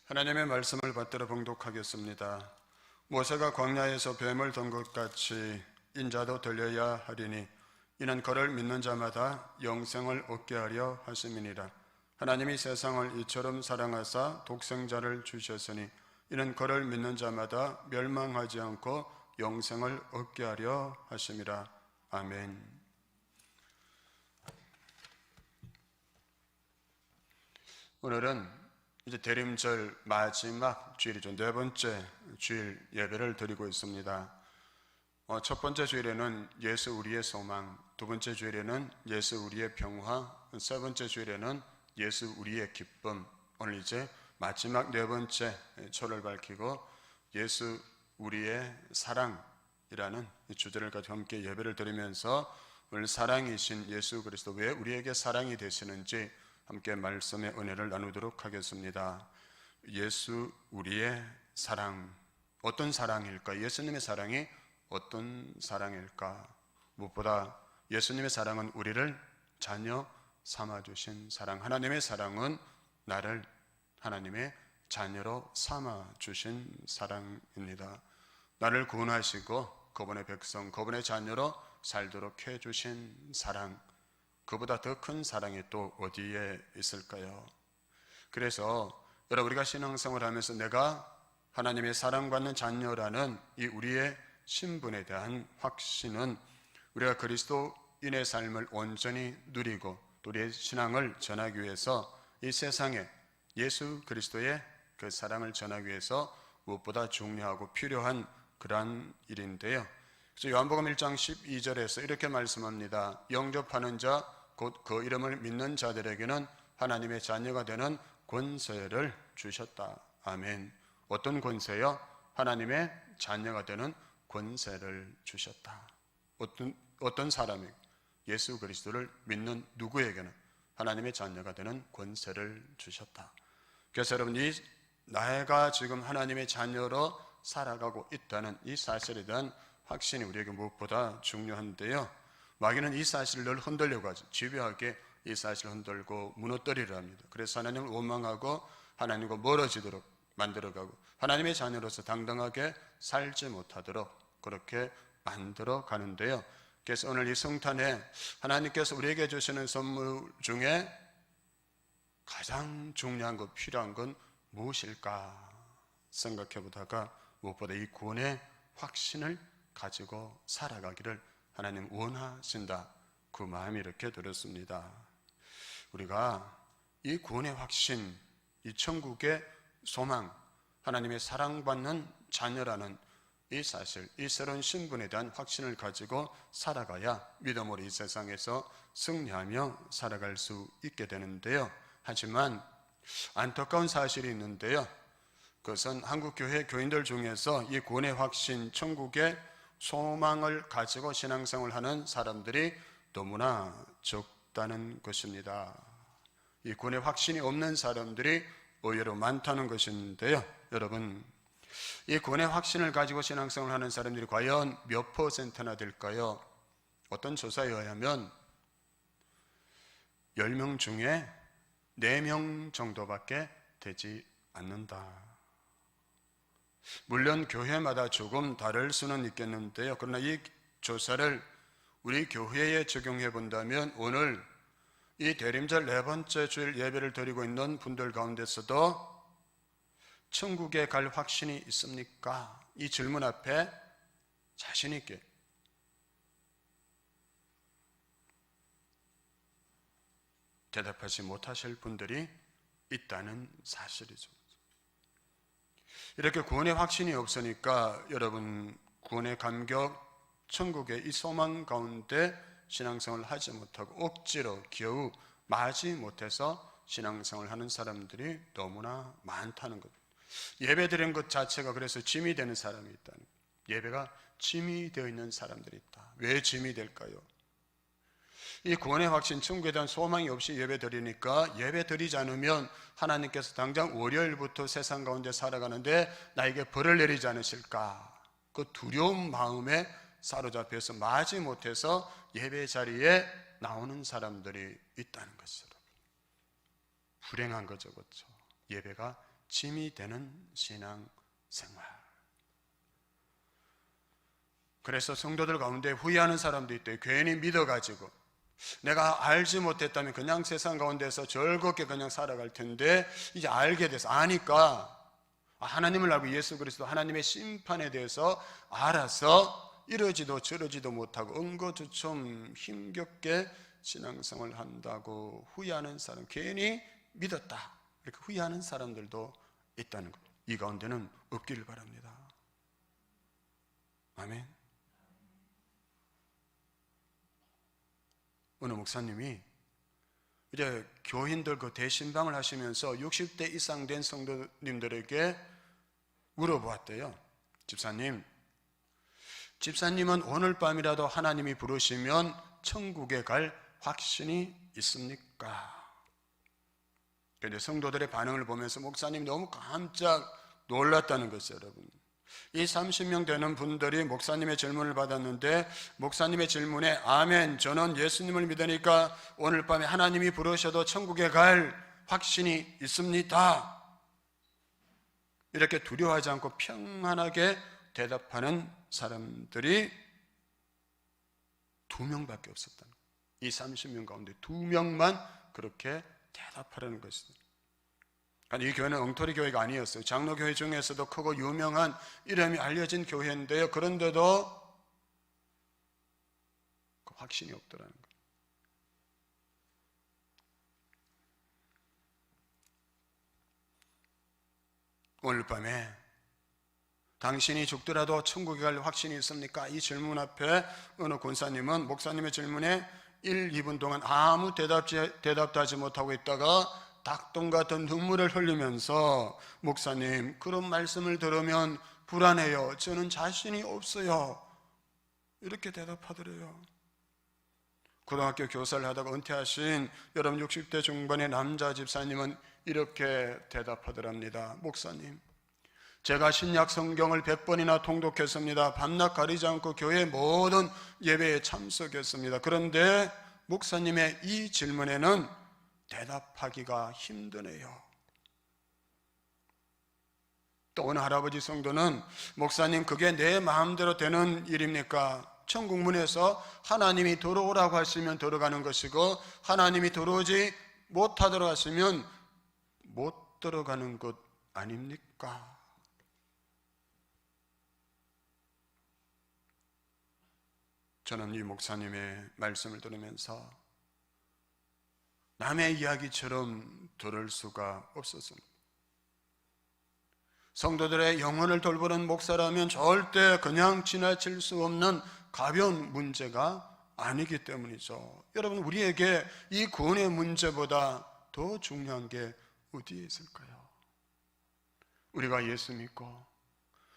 하나님의 말씀을 받들어 봉독하겠습니다. 모세가 광야에서 뱀을 든 것 같이 인자도 들려야 하리니 이는 그를 믿는 자마다 영생을 얻게 하려 하심이니라. 하나님이 세상을 이처럼 사랑하사 독생자를 주셨으니 이는 그를 믿는 자마다 멸망하지 않고 영생을 얻게 하려 하심이라. 아멘. 오늘은 이제 대림절 마지막 주일이죠. 네 번째 주일 예배를 드리고 있습니다. 첫 번째 주일에는 예수 우리의 소망, 두 번째 주일에는 예수 우리의 평화, 세 번째 주일에는 예수 우리의 기쁨. 오늘 이제 마지막 네 번째 초를 밝히고 예수 우리의 사랑이라는 이 주제를 가지고 함께 예배를 드리면서 오늘 사랑이신 예수 그리스도 왜 우리에게 사랑이 되시는지 함께 말씀의 은혜를 나누도록 하겠습니다. 예수 우리의 사랑, 어떤 사랑일까? 예수님의 사랑이 어떤 사랑일까? 무엇보다 예수님의 사랑은 우리를 자녀 삼아주신 사랑, 하나님의 사랑은 나를 하나님의 자녀로 삼아주신 사랑입니다. 나를 구원하시고 그분의 백성, 그분의 자녀로 살도록 해주신 사랑, 그보다 더 큰 사랑이 또 어디에 있을까요? 그래서 여러분, 우리가 신앙생활을 하면서 내가 하나님의 사랑받는 자녀라는 이 우리의 신분에 대한 확신은 우리가 그리스도인의 삶을 온전히 누리고 또 우리의 신앙을 전하기 위해서 이 세상에 예수 그리스도의 그 사랑을 전하기 위해서 무엇보다 중요하고 필요한 그러한 일인데요. 그래서 요한복음 1장 12절에서 이렇게 말씀합니다. 영접하는 자 곧 그 이름을 믿는 자들에게는 하나님의 자녀가 되는 권세를 주셨다. 아멘. 어떤 권세요? 하나님의 자녀가 되는 권세를 주셨다. 어떤 사람이 예수 그리스도를 믿는 누구에게는 하나님의 자녀가 되는 권세를 주셨다. 그래서 여러분, 내가 지금 하나님의 자녀로 살아가고 있다는 이 사실에 대한 확신이 우리에게 무엇보다 중요한데요. 마귀는 이 사실을 늘 흔들려고 하죠. 집요하게 이 사실을 흔들고 무너뜨리려 합니다. 그래서 하나님을 원망하고 하나님과 멀어지도록 만들어가고 하나님의 자녀로서 당당하게 살지 못하도록 그렇게 만들어 가는데요. 그래서 오늘 이 성탄에 하나님께서 우리에게 주시는 선물 중에 가장 중요한 것, 필요한 건 무엇일까 생각해 보다가 무엇보다 이 구원의 확신을 가지고 살아가기를 하나님 원하신다, 그 마음이 이렇게 들었습니다. 우리가 이 구원의 확신, 이 천국의 소망, 하나님의 사랑받는 자녀라는 이 사실, 이 새로운 신분에 대한 확신을 가지고 살아가야 믿음으로 이 세상에서 승리하며 살아갈 수 있게 되는데요. 하지만 안타까운 사실이 있는데요. 그것은 한국교회 교인들 중에서 이 구원의 확신, 천국의 소망을 가지고 신앙생활을 하는 사람들이 너무나 적다는 것입니다. 이 구원의 확신이 없는 사람들이 의외로 많다는 것인데요. 여러분, 이 구원의 확신을 가지고 신앙생활을 하는 사람들이 과연 몇 %나 될까요? 어떤 조사에 의하면 10명 중에 4명 정도밖에 되지 않는다. 물론 교회마다 조금 다를 수는 있겠는데요. 그러나 이 조사를 우리 교회에 적용해 본다면 오늘 이 대림절 네 번째 주일 예배를 드리고 있는 분들 가운데서도 천국에 갈 확신이 있습니까? 이 질문 앞에 자신 있게 대답하지 못하실 분들이 있다는 사실이죠. 이렇게 구원의 확신이 없으니까 여러분, 구원의 감격, 천국의 이 소망 가운데 신앙생활을 하지 못하고 억지로 겨우 맞이 못해서 신앙생활을 하는 사람들이 너무나 많다는 겁니다. 예배 드리는 것 자체가 그래서 짐이 되는 사람이 있다는 거예요. 예배가 짐이 되어 있는 사람들이 있다. 왜 짐이 될까요? 이 구원의 확신, 천국에 대한 소망이 없이 예배 드리니까 예배 드리지 않으면 하나님께서 당장 월요일부터 세상 가운데 살아가는데 나에게 벌을 내리지 않으실까, 그 두려운 마음에 사로잡혀서 맞이 못해서 예배 자리에 나오는 사람들이 있다는 것이죠. 불행한 거죠, 그렇죠? 예배가 짐이 되는 신앙 생활. 그래서 성도들 가운데 후회하는 사람도 있대요. 괜히 믿어가지고 내가 알지 못했다면 그냥 세상 가운데서 즐겁게 그냥 살아갈 텐데 이제 알게 돼서 아니까 하나님을 알고 예수 그리스도 하나님의 심판에 대해서 알아서 이러지도 저러지도 못하고 응거주춤 힘겹게 신앙생활을 한다고 후회하는 사람, 괜히 믿었다 이렇게 후회하는 사람들도 있다는 것, 이 가운데는 없기를 바랍니다. 아멘. 어느 목사님이 이제 교인들 그 대신방을 하시면서 60대 이상 된 성도님들에게 물어보았대요. 집사님은 오늘 밤이라도 하나님이 부르시면 천국에 갈 확신이 있습니까? 그런데 성도들의 반응을 보면서 목사님이 너무 깜짝 놀랐다는 것이에요. 여러분, 이 30명 되는 분들이 목사님의 질문을 받았는데 목사님의 질문에 아멘, 저는 예수님을 믿으니까 오늘 밤에 하나님이 부르셔도 천국에 갈 확신이 있습니다, 이렇게 두려워하지 않고 평안하게 대답하는 사람들이 2명밖에 없었다는 거예요. 이 30명 가운데 2명만 그렇게 대답하라는 것이다. 이 교회는 엉터리 교회가 아니었어요. 장로교회 중에서도 크고 유명한 이름이 알려진 교회인데요, 그런데도 그 확신이 없더라는 거예요. 오늘 밤에 당신이 죽더라도 천국에 갈 확신이 있습니까? 이 질문 앞에 어느 권사님은 목사님의 질문에 1, 2분 동안 아무 대답도 하지 못하고 있다가 닭똥 같은 눈물을 흘리면서 목사님, 그런 말씀을 들으면 불안해요, 저는 자신이 없어요, 이렇게 대답하더래요. 고등학교 교사를 하다가 은퇴하신 여러분 60대 중반의 남자 집사님은 이렇게 대답하더랍니다. 목사님, 제가 신약 성경을 100번이나 통독했습니다. 밤낮 가리지 않고 교회 모든 예배에 참석했습니다. 그런데 목사님의 이 질문에는 대답하기가 힘드네요. 또 어느 할아버지 성도는 목사님, 그게 내 마음대로 되는 일입니까? 천국 문에서 하나님이 들어오라고 하시면 들어가는 것이고 하나님이 들어오지 못하도록 하시면 못 들어가는 것 아닙니까? 저는 이 목사님의 말씀을 들으면서 남의 이야기처럼 들을 수가 없었습니다. 성도들의 영혼을 돌보는 목사라면 절대 그냥 지나칠 수 없는 가벼운 문제가 아니기 때문이죠. 여러분, 우리에게 이 구원의 문제보다 더 중요한 게 어디에 있을까요? 우리가 예수 믿고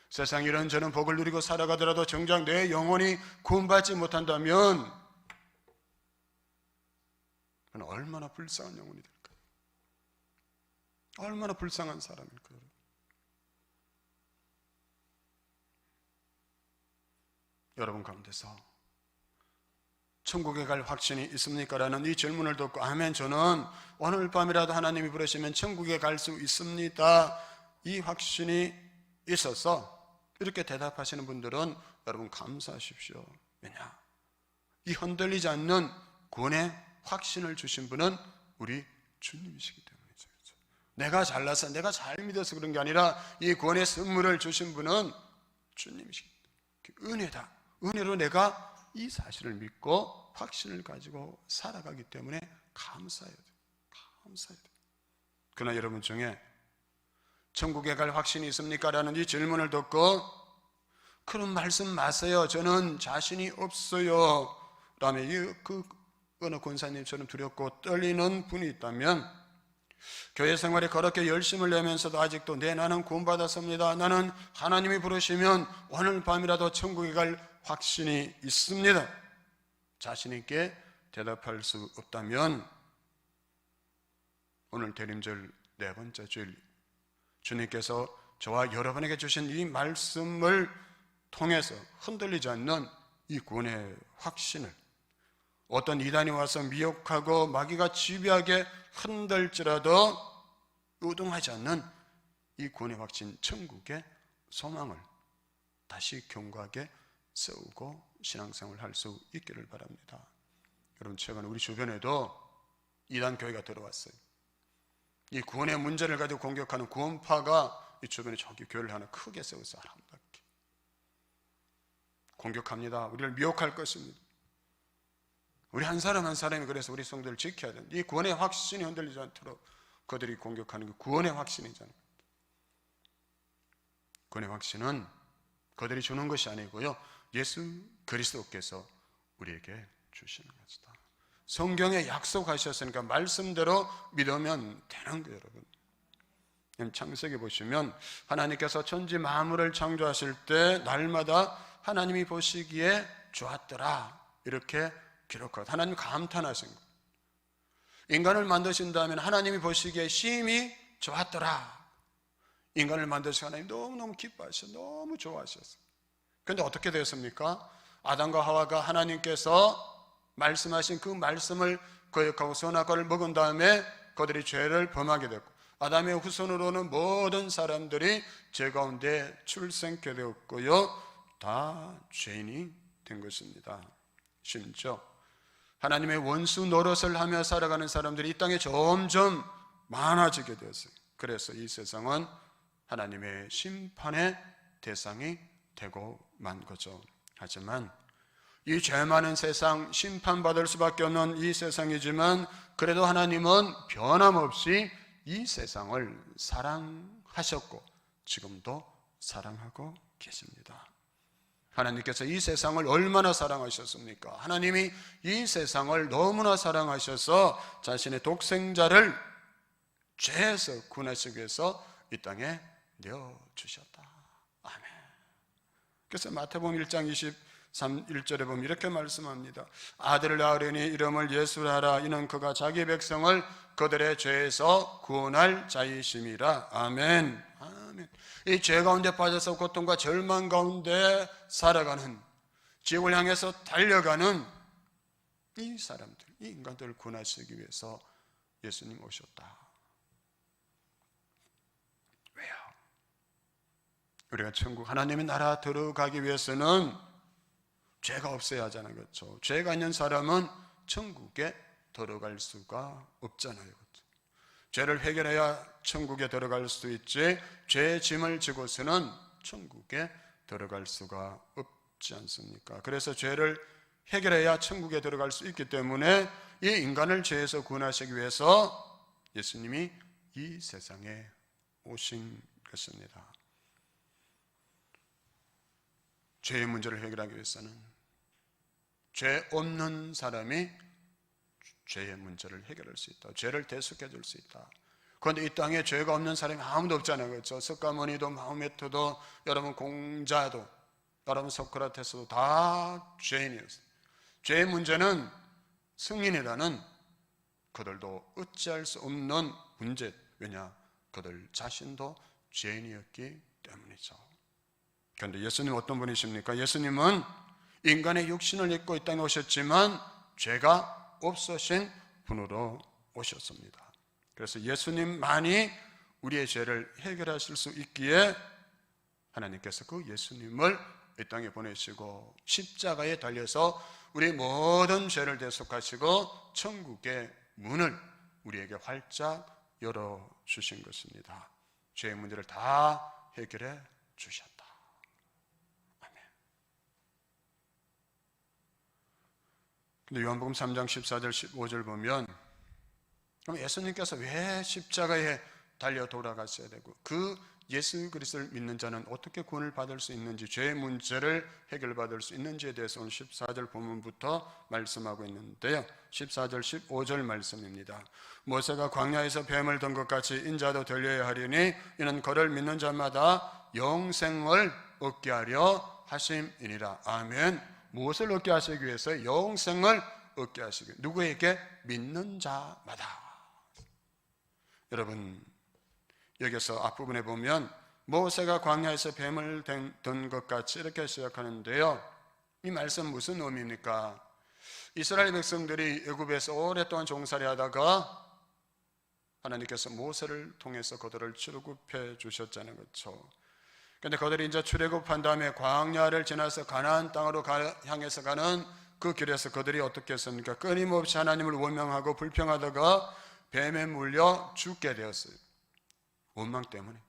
세상 이런저런 복을 누리고 살아가더라도 정작 내 영혼이 구원받지 못한다면 그건 얼마나 불쌍한 영혼이 될까요? 얼마나 불쌍한 사람일까요? 여러분 가운데서 천국에 갈 확신이 있습니까? 라는 이 질문을 듣고 아멘, 저는 오늘 밤이라도 하나님이 부르시면 천국에 갈 수 있습니다, 이 확신이 있어서 이렇게 대답하시는 분들은 여러분 감사하십시오. 왜냐? 이 흔들리지 않는 구원의 확신을 주신 분은 우리 주님이시기 때문이죠. 내가 잘나서 내가 잘 믿어서 그런 게 아니라 이 구원의 선물을 주신 분은 주님이시기 때문에 은혜다. 은혜로 내가 이 사실을 믿고 확신을 가지고 살아가기 때문에 감사해야 돼요. 감사해야 돼요. 그러나 여러분 중에 천국에 갈 확신이 있습니까? 라는 이 질문을 듣고 그런 말씀 마세요, 저는 자신이 없어요 라며 그 어느 권사님처럼 두렵고 떨리는 분이 있다면, 교회 생활에 그렇게 열심을 내면서도 아직도 나는 구원받았습니다, 나는 하나님이 부르시면 오늘 밤이라도 천국에 갈 확신이 있습니다, 자신 있게 대답할 수 없다면 오늘 대림절 4번째 주일, 주님께서 저와 여러분에게 주신 이 말씀을 통해서 흔들리지 않는 이 구원의 확신을, 어떤 이단이 와서 미혹하고 마귀가 지배하게 흔들지라도 요동하지 않는 이 구원의 확신, 천국의 소망을 다시 견고하게 세우고 신앙생활을 할 수 있기를 바랍니다. 여러분, 최근에 우리 주변에도 이단 교회가 들어왔어요. 이 구원의 문제를 가지고 공격하는 구원파가 이 주변에 저기 교회를 하나 크게 세워서 아름답게 공격합니다. 우리를 미혹할 것입니다. 우리 한 사람 한 사람이 그래서 우리 성도를 지켜야 된다. 이 구원의 확신이 흔들리지 않도록 그들이 공격하는 게 구원의 확신이잖아요. 구원의 확신은 그들이 주는 것이 아니고요, 예수 그리스도께서 우리에게 주시는 것이다. 성경에 약속하셨으니까 말씀대로 믿으면 되는 거예요. 여러분, 창세기 보시면 하나님께서 천지 만물을 창조하실 때 날마다 하나님이 보시기에 좋았더라 이렇게 기록하고 하나님 감탄하신 거예요. 인간을 만드신 다음에 하나님이 보시기에 심히 좋았더라. 인간을 만드신 하나님 너무너무 기뻐하셨어요. 너무 좋아하셨어요. 그런데 어떻게 됐습니까? 아담과 하와가 하나님께서 말씀하신 그 말씀을 거역하고 선악과를 먹은 다음에 그들이 죄를 범하게 됐고, 아담의 후손으로는 모든 사람들이 죄 가운데 출생케 되었고요, 다 죄인이 된 것입니다. 심지어 하나님의 원수 노릇을 하며 살아가는 사람들이 이 땅에 점점 많아지게 되었어요. 그래서 이 세상은 하나님의 심판의 대상이 되고 만 거죠. 하지만 이 죄 많은 세상, 심판받을 수밖에 없는 이 세상이지만 그래도 하나님은 변함없이 이 세상을 사랑하셨고 지금도 사랑하고 계십니다. 하나님께서 이 세상을 얼마나 사랑하셨습니까? 하나님이 이 세상을 너무나 사랑하셔서 자신의 독생자를 죄에서 구원하시기 위해서 이 땅에 내어주셨다. 아멘. 그래서 마태복음 1장 1절에 보면 이렇게 말씀합니다. 아들을 낳으려니 이름을 예수라 하라. 이는 그가 자기 백성을 그들의 죄에서 구원할 자이심이라. 아멘. 아멘. 이 죄 가운데 빠져서 고통과 절망 가운데 살아가는, 지옥을 향해서 달려가는 이 사람들, 이 인간들을 구원하시기 위해서 예수님 오셨다. 왜요? 우리가 천국 하나님의 나라 들어가기 위해서는 죄가 없어야 하잖아요. 그렇죠? 죄가 있는 사람은 천국에 들어갈 수가 없잖아요. 그렇죠? 죄를 해결해야 천국에 들어갈 수 있지, 죄의 짐을 지고서는 천국에 들어갈 수가 없지 않습니까? 그래서 죄를 해결해야 천국에 들어갈 수 있기 때문에 이 인간을 죄에서 구원하시기 위해서 예수님이 이 세상에 오신 것입니다. 죄의 문제를 해결하기 위해서는 죄 없는 사람이 죄의 문제를 해결할 수 있다. 죄를 대속해 줄 수 있다. 그런데 이 땅에 죄가 없는 사람이 아무도 없잖아요. 그렇죠? 석가모니도 마호메트도 여러분 공자도 여러분 소크라테스도 다 죄인이었어요. 죄의 문제는 승인이라는 그들도 어찌할 수 없는 문제. 왜냐? 그들 자신도 죄인이었기 때문이죠. 그런데 예수님 어떤 분이십니까? 예수님은 인간의 육신을 입고 이 땅에 오셨지만 죄가 없으신 분으로 오셨습니다. 그래서 예수님만이 우리의 죄를 해결하실 수 있기에 하나님께서 그 예수님을 이 땅에 보내시고 십자가에 달려서 우리 모든 죄를 대속하시고 천국의 문을 우리에게 활짝 열어주신 것입니다. 죄의 문제를 다 해결해 주셨다. 근데 요한복음 3장 14절 15절 보면 그럼 예수님께서 왜 십자가에 달려 돌아가셔야 되고 그 예수 그리스도를 믿는 자는 어떻게 구원을 받을 수 있는지, 죄의 문제를 해결받을 수 있는지에 대해서 오늘 14절 본문부터 말씀하고 있는데요, 14절 15절 말씀입니다. 모세가 광야에서 뱀을 든 것 같이 인자도 들려야 하리니 이는 그를 믿는 자마다 영생을 얻게 하려 하심이니라. 아멘. 무엇을 얻게 하시기 위해서? 영생을 얻게 하시기 위해서. 누구에게? 믿는 자마다. 여러분, 여기서 앞부분에 보면 모세가 광야에서 뱀을 든 것 같이 이렇게 시작하는데요, 이 말씀 무슨 의미입니까? 이스라엘 백성들이 애굽에서 오랫동안 종살이 하다가 하나님께서 모세를 통해서 그들을 출애굽해 주셨잖아요. 그렇죠? 근데 그들이 이제 출애굽한 다음에 광야를 지나서 가나안 땅으로 향해서 가는 그 길에서 그들이 어떻게 했습니까? 끊임없이 하나님을 원망하고 불평하다가 뱀에 물려 죽게 되었어요. 원망 때문에,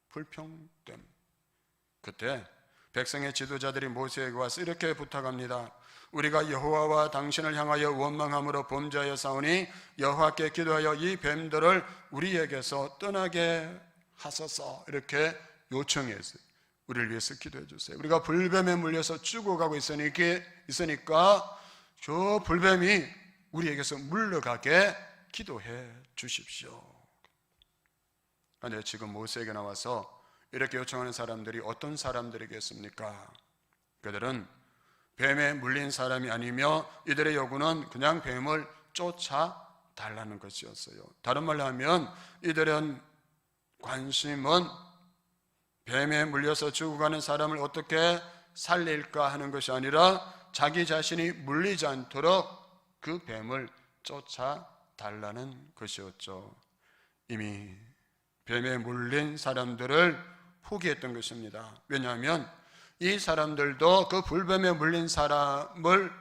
불평 때문에. 그때 백성의 지도자들이 모세에게 와서 이렇게 부탁합니다. 우리가 여호와와 당신을 향하여 원망함으로 범죄하여 싸우니 여호와께 기도하여 이 뱀들을 우리에게서 떠나게 하소서. 이렇게 요청했어요. 우리를 위해서 기도해 주세요. 우리가 불뱀에 물려서 죽어가고 있으니까 저 불뱀이 우리에게서 물러가게 기도해 주십시오. 그런데 지금 모세에게 나와서 이렇게 요청하는 사람들이 어떤 사람들이겠습니까? 그들은 뱀에 물린 사람이 아니며 이들의 요구는 그냥 뱀을 쫓아달라는 것이었어요. 다른 말로 하면 이들은 관심은 뱀에 물려서 죽어가는 사람을 어떻게 살릴까 하는 것이 아니라 자기 자신이 물리지 않도록 그 뱀을 쫓아달라는 것이었죠. 이미 뱀에 물린 사람들을 포기했던 것입니다. 왜냐하면 이 사람들도 그 불뱀에 물린 사람을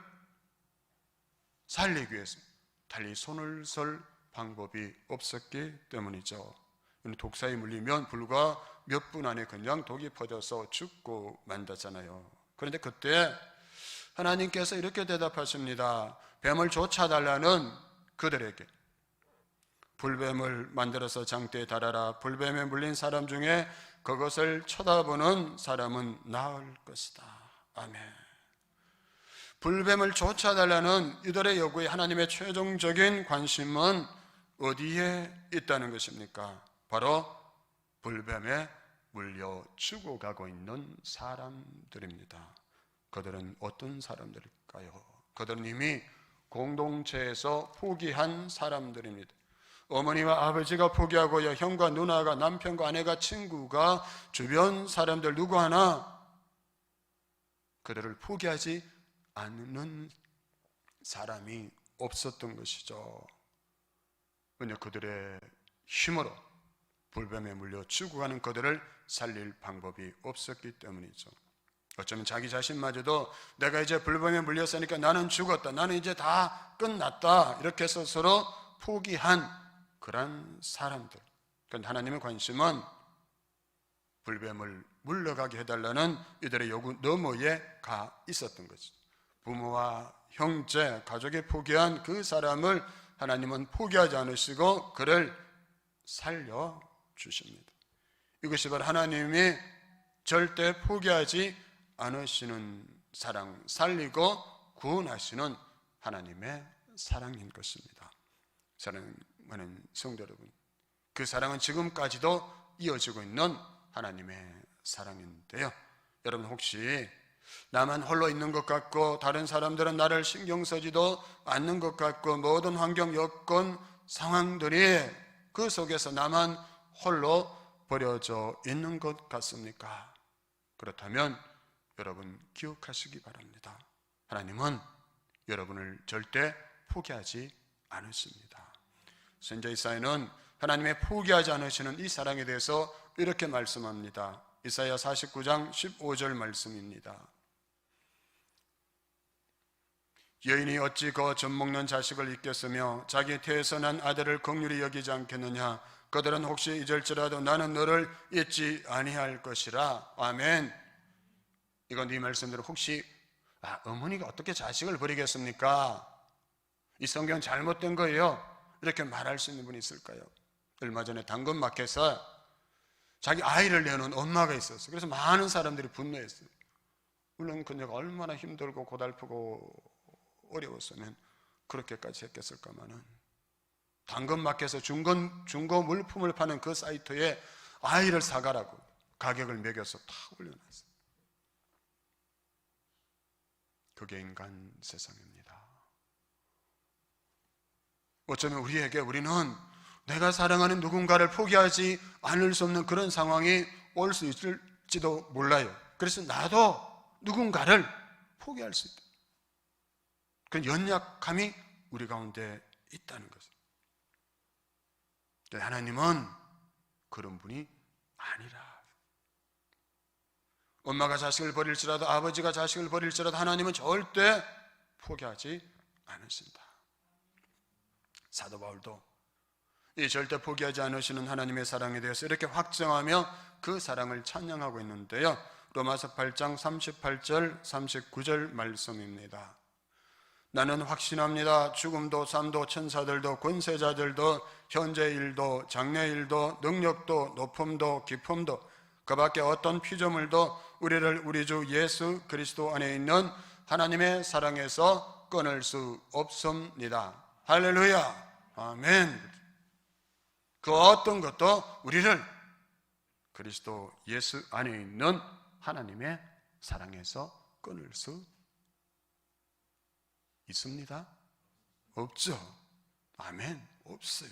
살리기 위해서 달리 손을 쓸 방법이 없었기 때문이죠. 독사에 물리면 불과 몇 분 안에 그냥 독이 퍼져서 죽고 만다잖아요. 그런데 그때 하나님께서 이렇게 대답하십니다. 뱀을 쫓아달라는 그들에게 불뱀을 만들어서 장대에 달아라. 불뱀에 물린 사람 중에 그것을 쳐다보는 사람은 나을 것이다. 아멘. 불뱀을 쫓아달라는 이들의 요구에 하나님의 최종적인 관심은 어디에 있다는 것입니까? 바로 불뱀에 물려 죽어가고 있는 사람들입니다. 그들은 어떤 사람들일까요? 그들은 이미 공동체에서 포기한 사람들입니다. 어머니와 아버지가 포기하고요, 형과 누나가, 남편과 아내가, 친구가, 주변 사람들 누구 하나 그들을 포기하지 않는 사람이 없었던 것이죠. 왜냐, 그들의 힘으로 불뱀에 물려 죽어가는 그들을 살릴 방법이 없었기 때문이죠. 어쩌면 자기 자신마저도 내가 이제 불뱀에 물렸으니까 나는 죽었다, 나는 이제 다 끝났다, 이렇게 해서 서로 포기한 그런 사람들. 그런데 하나님의 관심은 불뱀을 물러가게 해달라는 이들의 요구 너머에 가 있었던 거죠. 부모와 형제, 가족이 포기한 그 사람을 하나님은 포기하지 않으시고 그를 살려주십니다. 이것이 바로 하나님이 절대 포기하지 않으시는 사랑, 살리고 구원하시는 하나님의 사랑인 것입니다. 사랑하는 성도 여러분, 그 사랑은 지금까지도 이어지고 있는 하나님의 사랑인데요, 여러분 혹시 나만 홀로 있는 것 같고 다른 사람들은 나를 신경 쓰지도 않는 것 같고 모든 환경, 여건, 상황들이 그 속에서 나만 홀로 버려져 있는 것 같습니까? 그렇다면 여러분 기억하시기 바랍니다. 하나님은 여러분을 절대 포기하지 않으십니다. 선지자 이사야는 하나님의 포기하지 않으시는 이 사랑에 대해서 이렇게 말씀합니다. 이사야 49장 15절 말씀입니다. 여인이 어찌 그 젖먹는 자식을 잊겠으며 자기 태에서 난 아들을 긍휼히 여기지 않겠느냐. 그들은 혹시 잊을지라도 나는 너를 잊지 아니할 것이라. 아멘. 이건 이 말씀대로 혹시 어머니가 어떻게 자식을 버리겠습니까? 이 성경 잘못된 거예요, 이렇게 말할 수 있는 분이 있을까요? 얼마 전에 당근마켓에 자기 아이를 내놓은 엄마가 있었어요. 그래서 많은 사람들이 분노했어요. 물론 그녀가 얼마나 힘들고 고달프고 어려웠으면 그렇게까지 했겠을까마는, 당근마켓에서 중고 물품을 파는 그 사이트에 아이를 사가라고 가격을 매겨서 다 올려놨어요. 그게 인간 세상입니다. 어쩌면 우리는 내가 사랑하는 누군가를 포기하지 않을 수 없는 그런 상황이 올 수 있을지도 몰라요. 그래서 나도 누군가를 포기할 수 있다, 그 연약함이 우리 가운데 있다는 것입니다. 하나님은 그런 분이 아니라. 엄마가 자식을 버릴지라도, 아버지가 자식을 버릴지라도 하나님은 절대 포기하지 않으신다. 사도 바울도 이 절대 포기하지 않으시는 하나님의 사랑에 대해서 이렇게 확정하며 그 사랑을 찬양하고 있는데요, 로마서 8장 38절 39절 말씀입니다. 나는 확신합니다. 죽음도 삶도 천사들도 권세자들도 현재 일도 장래 일도 능력도 높음도 깊음도 그 밖에 어떤 피조물도 우리를 우리 주 예수 그리스도 안에 있는 하나님의 사랑에서 끊을 수 없습니다. 할렐루야. 아멘. 그 어떤 것도 우리를 그리스도 예수 안에 있는 하나님의 사랑에서 끊을 수 있습니다? 없죠. 아멘. 없어요.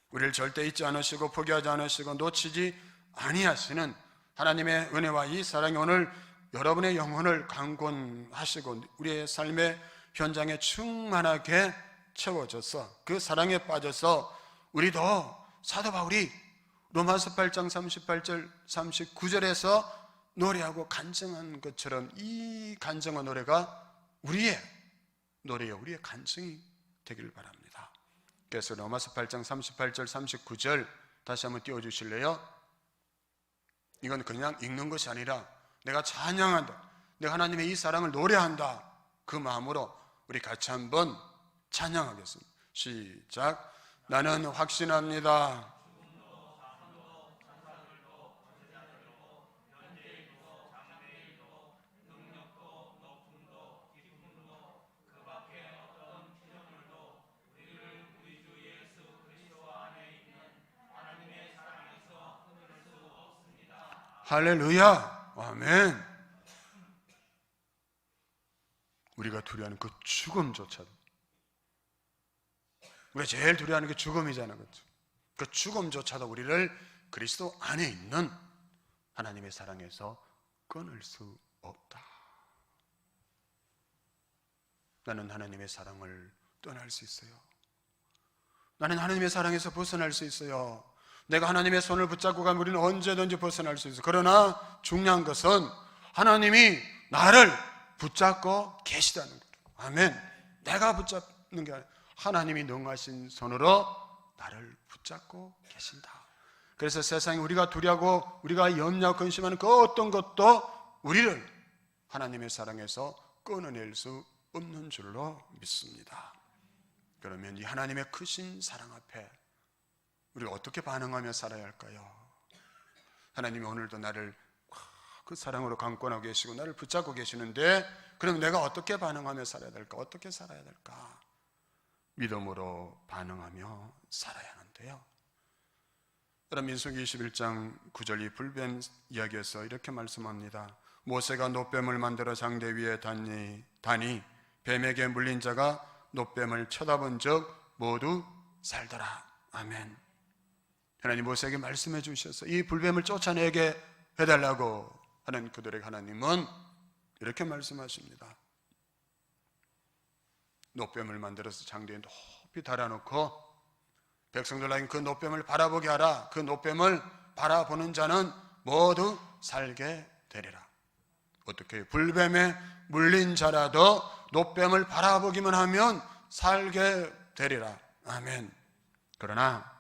우리를 절대 잊지 않으시고 포기하지 않으시고 놓치지 아니하시는 하나님의 은혜와 이 사랑이 오늘 여러분의 영혼을 강권하시고 우리의 삶의 현장에 충만하게 채워져서 그 사랑에 빠져서 우리도 사도 바울이 로마서 8장 38절 39절에서 노래하고 간증한 것처럼 이 간증한 노래가 우리의 노래요, 우리의 간증이 되기를 바랍니다. 그래서 로마서 8장 38절 39절 다시 한번 띄워주실래요? 이건 그냥 읽는 것이 아니라 내가 찬양한다, 내가 하나님의 이 사랑을 노래한다, 그 마음으로 우리 같이 한번 찬양하겠습니다. 시작. 나는 확신합니다. 할렐루야. 아멘. 우리가 두려워하는 그 죽음조차도, 우리가 제일 두려워하는 게 죽음이잖아, 그렇죠? 그 죽음조차도 우리를 그리스도 안에 있는 하나님의 사랑에서 끊을 수 없다. 나는 하나님의 사랑을 떠날 수 있어요. 나는 하나님의 사랑에서 벗어날 수 있어요. 내가 하나님의 손을 붙잡고 가면 우리는 언제든지 벗어날 수 있어요. 그러나 중요한 것은 하나님이 나를 붙잡고 계시다는 거예요. 아멘. 내가 붙잡는 게 아니라 하나님이 능하신 손으로 나를 붙잡고 계신다. 그래서 세상에 우리가 두려워하고 우리가 염려하고 근심하는 그 어떤 것도 우리를 하나님의 사랑에서 끊어낼 수 없는 줄로 믿습니다. 그러면 이 하나님의 크신 사랑 앞에 우리가 어떻게 반응하며 살아야 할까요? 하나님이 오늘도 나를 그 사랑으로 강권하고 계시고 나를 붙잡고 계시는데, 그럼 내가 어떻게 반응하며 살아야 될까? 어떻게 살아야 될까? 믿음으로 반응하며 살아야 하는데요, 여러분 민수기 21장 9절 이 불뱀 이야기에서 이렇게 말씀합니다. 모세가 놋뱀을 만들어 장대 위에 다니 뱀에게 물린 자가 놋뱀을 쳐다본 적 모두 살더라. 아멘. 하나님 모세에게 말씀해 주셔서 이 불뱀을 쫓아내게 해달라고 하는 그들에게 하나님은 이렇게 말씀하십니다. 놋뱀을 만들어서 장대에 높이 달아놓고 백성들에게 그 놋뱀을 바라보게 하라. 그 놋뱀을 바라보는 자는 모두 살게 되리라. 어떻게 불뱀에 물린 자라도 놋뱀을 바라보기만 하면 살게 되리라. 아멘. 그러나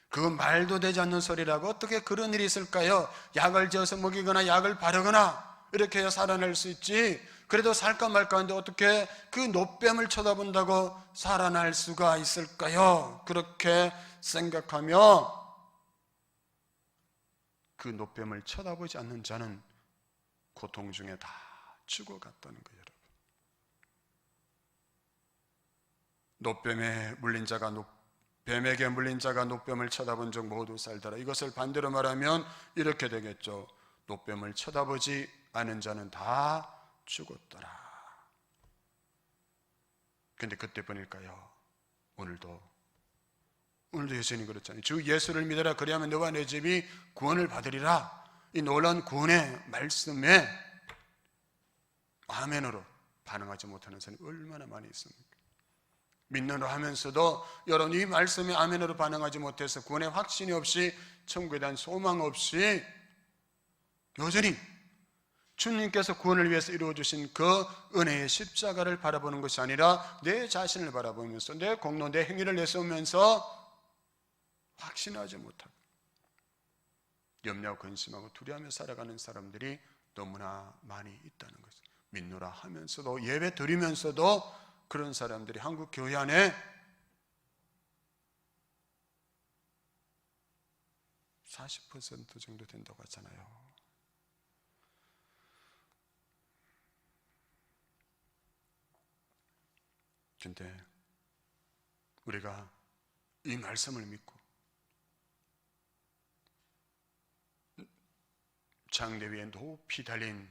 그 말도 되지 않는 소리라고 어떻게 그런 일이 있을까요? 약을 지어서 먹이거나 약을 바르거나 이렇게 해야 살아날 수 있지, 그래도 살까 말까 하는데 어떻게 그 놋뱀을 쳐다본다고 살아날 수가 있을까요? 그렇게 생각하며 그 놋뱀을 쳐다보지 않는 자는 고통 중에 다 죽어갔다는 거예요. 놋뱀에 물린 자가 뱀에게 물린 자가 놋뱀을 쳐다본 적 모두 살더라. 이것을 반대로 말하면 이렇게 되겠죠. 놋뱀을 쳐다보지 않은 자는 다 죽었더라. 근데 그때뿐일까요? 오늘도 여전히 그렇잖아요. 주 예수를 믿어라, 그리하면 너와 내 집이 구원을 받으리라. 이 놀라운 구원의 말씀에 아멘으로 반응하지 못하는 사람이 얼마나 많이 있습니까? 믿는으로 하면서도 여러분 이 말씀에 아멘으로 반응하지 못해서 구원의 확신이 없이 천국에 대한 소망 없이 여전히 주님께서 구원을 위해서 이루어주신 그 은혜의 십자가를 바라보는 것이 아니라 내 자신을 바라보면서 내 공로, 내 행위를 내세우면서 확신하지 못하고 염려하고 근심하고 두려워하며 살아가는 사람들이 너무나 많이 있다는 것을 믿노라 하면서도 예배 드리면서도 그런 사람들이 한국 교회 안에 40% 정도 된다고 하잖아요. 근데 우리가 이 말씀을 믿고 장대 위에 높이 달린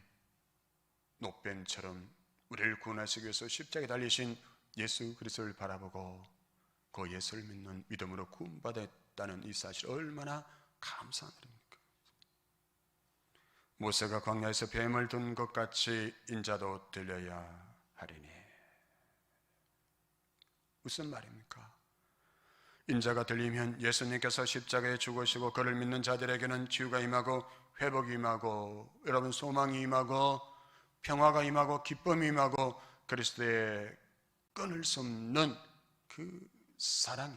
노뱀처럼 우리를 구원하시기 위해서 십자가에 달리신 예수 그리스도를 바라보고 그 예수를 믿는 믿음으로 구원받았다는 이 사실 얼마나 감사한 일입니까? 모세가 광야에서 뱀을 둔 것 같이 인자도 들려야 하리니. 무슨 말입니까? 인자가 들리면 예수님께서 십자가에 죽으시고 그를 믿는 자들에게는 치유가 임하고 회복이 임하고 여러분 소망이 임하고 평화가 임하고 기쁨이 임하고 그리스도의 끊을 수 없는 그 사랑이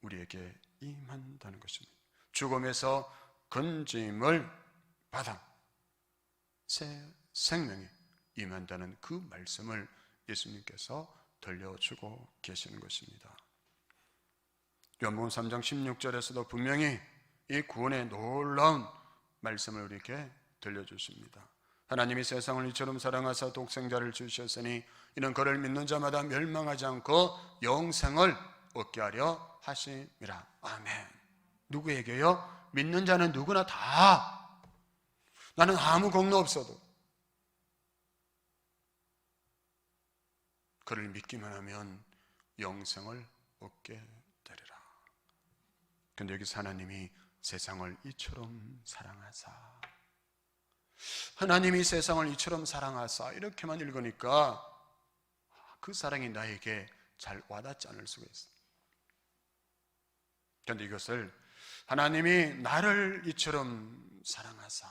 우리에게 임한다는 것입니다. 죽음에서 건짐을 받아 새 생명이 임한다는 그 말씀을 예수님께서 들려주고 계시는 것입니다. 요한복음 3장 16절에서도 분명히 이 구원의 놀라운 말씀을 우리에게 들려주십니다. 하나님이 세상을 이처럼 사랑하사 독생자를 주셨으니 이는 그를 믿는 자마다 멸망하지 않고 영생을 얻게 하려 하심이라. 아멘. 누구에게요? 믿는 자는 누구나 다. 나는 아무 공로 없어도 그를 믿기만 하면 영생을 얻게 되리라. 근데 여기서 하나님이 세상을 이처럼 사랑하사, 하나님이 세상을 이처럼 사랑하사 이렇게만 읽으니까 그 사랑이 나에게 잘 와닿지 않을 수가 있어요. 그런데 이것을 하나님이 나를 이처럼 사랑하사,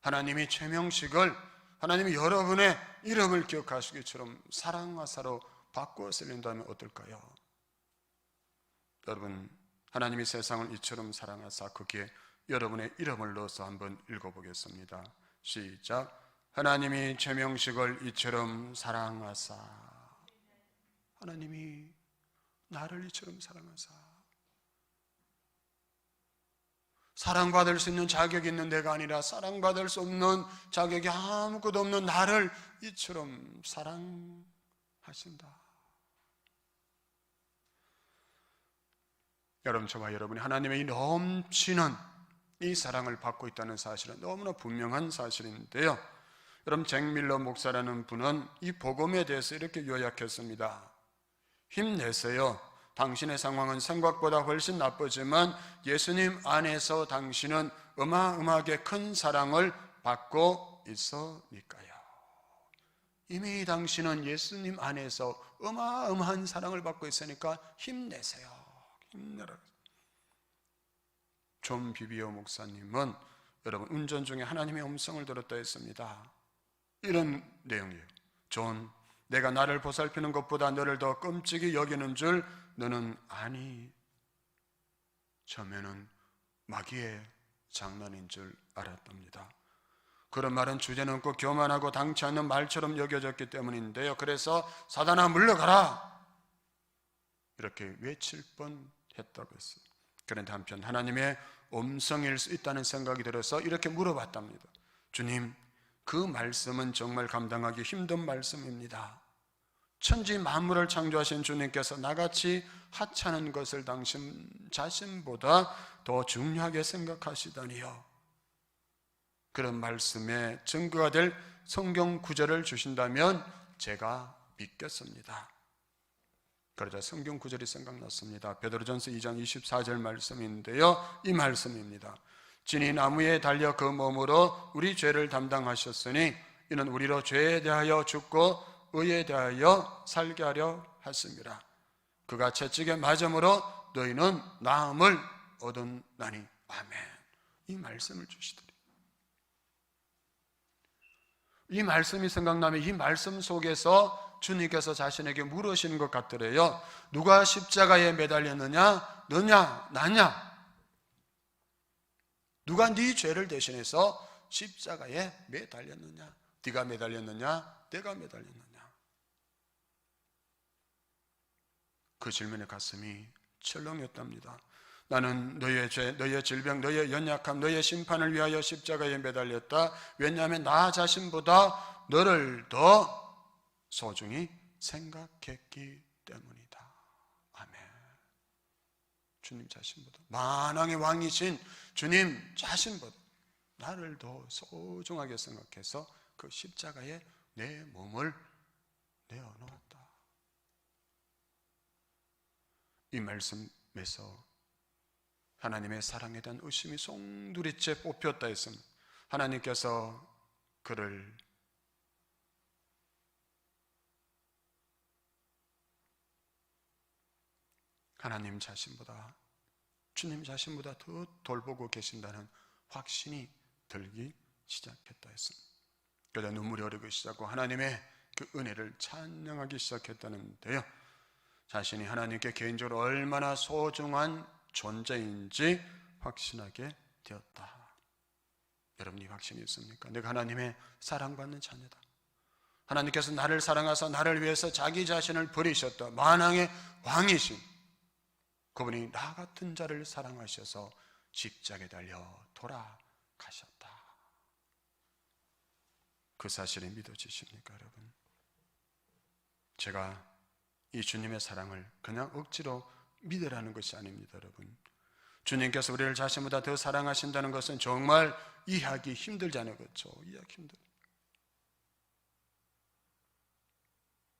하나님이 최명식을 하나님이 여러분의 이름을 기억하시기처럼 사랑하사로 바꾸어 쓰린다면 어떨까요? 여러분, 하나님이 세상을 이처럼 사랑하사 거기에 여러분의 이름을 넣어서 한번 읽어보겠습니다. 시작. 하나님이 최명식을 이처럼 사랑하사, 하나님이 나를 이처럼 사랑하사, 사랑받을 수 있는 자격이 있는 내가 아니라 사랑받을 수 없는 자격이 아무것도 없는 나를 이처럼 사랑하신다. 여러분, 저와 여러분이 하나님의 이 넘치는 이 사랑을 받고 있다는 사실은 너무나 분명한 사실인데요, 여러분, 잭 밀러 목사라는 분은 이 복음에 대해서 이렇게 요약했습니다. 힘내세요. 당신의 상황은 생각보다 훨씬 나쁘지만 예수님 안에서 당신은 어마어마하게 큰 사랑을 받고 있으니까요. 이미 당신은 예수님 안에서 어마어마한 사랑을 받고 있으니까 힘내세요. 힘내라. 존 비비오 목사님은 여러분 운전 중에 하나님의 음성을 들었다 했습니다. 이런 내용이에요. 존, 내가 나를 보살피는 것보다 너를 더 끔찍이 여기는 줄 너는 아니. 처음에는 마귀의 장난인 줄 알았답니다. 그런 말은 주제넘고 교만하고 당치 않는 말처럼 여겨졌기 때문인데요, 그래서 사단아 물러가라 이렇게 외칠 뻔했다고 했어요. 그런데 한편 하나님의 음성일 수 있다는 생각이 들어서 이렇게 물어봤답니다. 주님, 그 말씀은 정말 감당하기 힘든 말씀입니다. 천지 만물을 창조하신 주님께서 나같이 하찮은 것을 당신 자신보다 더 중요하게 생각하시다니요. 그런 말씀에 증거가 될 성경 구절을 주신다면 제가 믿겠습니다. 그러자 성경 구절이 생각났습니다. 베드로전서 2장 24절 말씀인데요, 이 말씀입니다. 진이 나무에 달려 그 몸으로 우리 죄를 담당하셨으니 이는 우리로 죄에 대하여 죽고 의에 대하여 살게 하려 하심이라. 그가 채찍에 맞음으로 너희는 나음을 얻었나니. 아멘. 이 말씀을 주시더니, 이 말씀이 생각나면 이 말씀 속에서 주님께서 자신에게 물으시는 것 같더래요. 누가 십자가에 매달렸느냐? 너냐? 나냐? 누가 네 죄를 대신해서 십자가에 매달렸느냐? 네가 매달렸느냐? 내가 매달렸느냐? 그 질문에 가슴이 철렁했답니다. 나는 너희의 죄, 너희의 질병, 너희의 연약함, 너희의 심판을 위하여 십자가에 매달렸다. 왜냐하면 나 자신보다 너를 더 소중히 생각했기 때문이다. 아멘. 주님 자신보다, 만왕의 왕이신 주님 자신보다 나를 더 소중하게 생각해서 그 십자가에 내 몸을 내어놓았다. 이 말씀에서 하나님의 사랑에 대한 의심이 송두리째 뽑혔다 했습니다. 하나님께서 그를 하나님 자신보다, 주님 자신보다 더 돌보고 계신다는 확신이 들기 시작했다 했습니다. 그러다 눈물이 흐르기 시작하고 하나님의 그 은혜를 찬양하기 시작했다는데요, 자신이 하나님께 개인적으로 얼마나 소중한 존재인지 확신하게 되었다. 여러분이 확신이 있습니까? 내가 하나님의 사랑받는 자녀다. 하나님께서 나를 사랑하사 나를 위해서 자기 자신을 버리셨다. 만왕의 왕이신 그분이 나 같은 자를 사랑하셔서 십자가에 달려 돌아가셨다. 그 사실이 믿어지십니까, 여러분? 제가 이 주님의 사랑을 그냥 억지로 믿으라는 것이 아닙니다, 여러분. 주님께서 우리를 자신보다 더 사랑하신다는 것은 정말 이해하기 힘들잖아요, 그렇죠? 이해하기 힘들어요.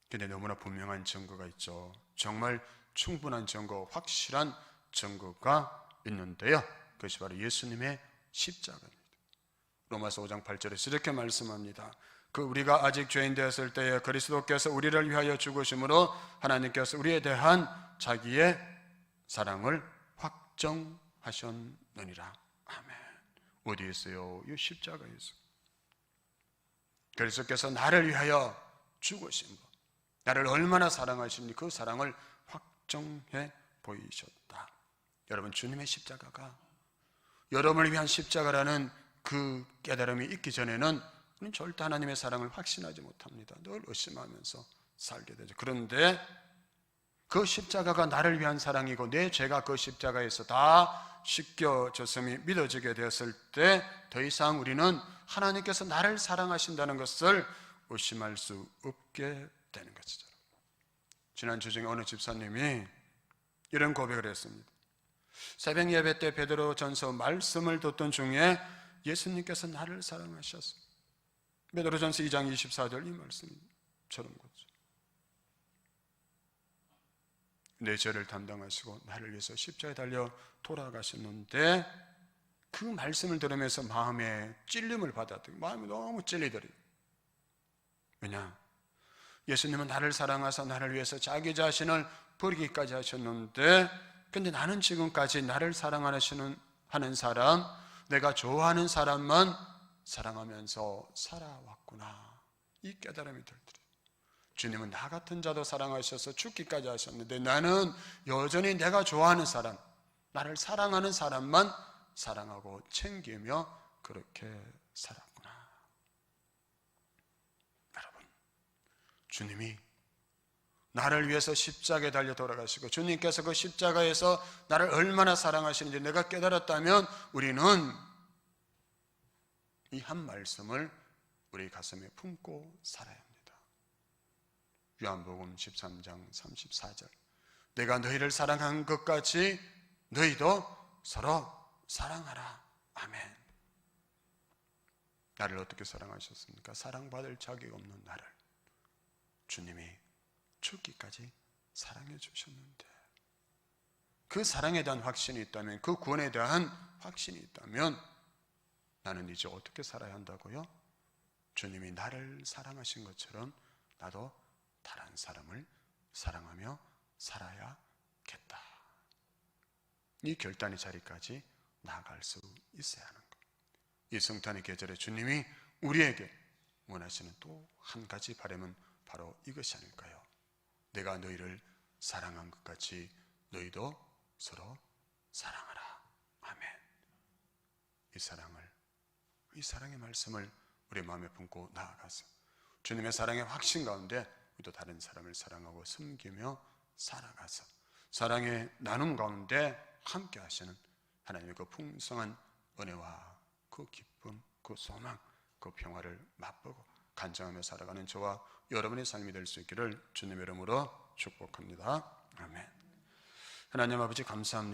근데 너무나 분명한 증거가 있죠. 정말 충분한 증거, 확실한 증거가 있는데요, 그것이 바로 예수님의 십자가입니다. 로마서 5장 8절에서 이렇게 말씀합니다. 그 우리가 아직 죄인 되었을 때에 그리스도께서 우리를 위하여 죽으심으로 하나님께서 우리에 대한 자기의 사랑을 확정하셨느니라. 아멘. 어디에 있어요? 이 십자가에서. 그리스도께서 나를 위하여 죽으신 것, 나를 얼마나 사랑하시니 그 사랑을 확정해 보이셨다. 여러분, 주님의 십자가가 여러분을 위한 십자가라는 그 깨달음이 있기 전에는 우리는 절대 하나님의 사랑을 확신하지 못합니다. 늘 의심하면서 살게 되죠. 그런데 그 십자가가 나를 위한 사랑이고 내 죄가 그 십자가에서 다 씻겨졌음이 믿어지게 되었을 때 더 이상 우리는 하나님께서 나를 사랑하신다는 것을 의심할 수 없게 되는 것이죠. 지난 주 중에 어느 집사님이 이런 고백을 했습니다. 새벽 예배 때 베드로전서 말씀을 듣던 중에 예수님께서 나를 사랑하셨어. 베드로전서 2장 24절 이 말씀처럼 거죠. 내 죄를 담당하시고 나를 위해서 십자가에 달려 돌아가셨는데 그 말씀을 들으면서 마음에 찔림을 받았더니 마음이 너무 찔리더래요. 왜냐? 예수님은 나를 사랑하사 나를 위해서 자기 자신을 버리기까지 하셨는데, 근데 나는 지금까지 나를 사랑하는 사람, 내가 좋아하는 사람만 사랑하면서 살아왔구나. 이 깨달음이 들더래요. 주님은 나 같은 자도 사랑하셔서 죽기까지 하셨는데 나는 여전히 내가 좋아하는 사람, 나를 사랑하는 사람만 사랑하고 챙기며 그렇게 살았구나. 여러분, 주님이 나를 위해서 십자가에 달려 돌아가시고 주님께서 그 십자가에서 나를 얼마나 사랑하시는지 내가 깨달았다면 우리는 이 한 말씀을 우리 가슴에 품고 살아야 합니다. 요한복음 13장 34절, 내가 너희를 사랑한 것 같이 너희도 서로 사랑하라. 아멘. 나를 어떻게 사랑하셨습니까? 사랑받을 자격 없는 나를 주님이 죽기까지 사랑해 주셨는데, 그 사랑에 대한 확신이 있다면, 그 구원에 대한 확신이 있다면 나는 이제 어떻게 살아야 한다고요? 주님이 나를 사랑하신 것처럼 나도 다른 사람을 사랑하며 살아야겠다. 이 결단의 자리까지 나아갈 수 있어야 하는 것. 이 성탄의 계절에 주님이 우리에게 원하시는 또 한 가지 바람은 바로 이것이 아닐까요? 내가 너희를 사랑한 것 같이 너희도 서로 사랑하라. 아멘. 이 사랑의 말씀을 우리 마음에 품고 나아가서 주님의 사랑의 확신 가운데 우리도 다른 사람을 사랑하고 섬기며 살아가서 사랑의 나눔 가운데 함께 하시는 하나님의 그 풍성한 은혜와 그 기쁨, 그 소망, 그 평화를 맛보고 간증하며 살아가는 저와 여러분의 삶이 될 수 있기를 주님의 이름으로 축복합니다. 아멘. 하나님 아버지 감사합니다.